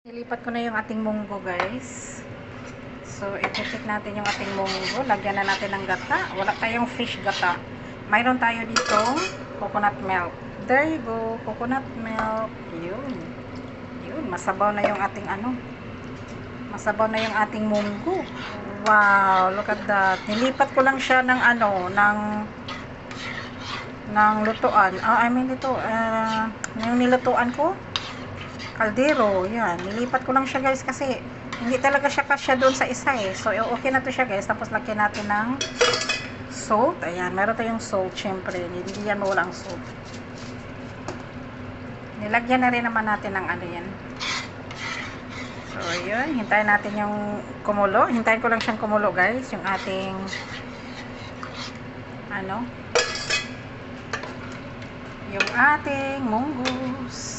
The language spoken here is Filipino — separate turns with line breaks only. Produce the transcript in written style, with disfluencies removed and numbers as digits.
Nilipat ko na yung ating munggo, guys. So, i-check natin yung ating munggo. Lagyan na natin ng gata. Wala tayong fish gata. Mayroon tayo dito coconut milk. There you go, coconut milk. Yun. Yun, masabaw na yung ating masabaw na yung ating munggo. Wow, look at that. Nilipat ko lang siya ng ng lutuan. Yung nilutuan ko, kaldero, yan. Nilipat ko lang siya, guys, kasi hindi talaga siya kasya doon sa isa eh. So, okay na to siya, guys. Tapos, lagyan natin ng salt. Ayan, meron tayong salt, syempre. Hindi yan mawala ang salt. Nilagyan na rin naman natin ng yan. So, yun. Hintayin natin yung kumulo. Hintayin ko lang siyang kumulo, guys. Yung ating yung ating munggus.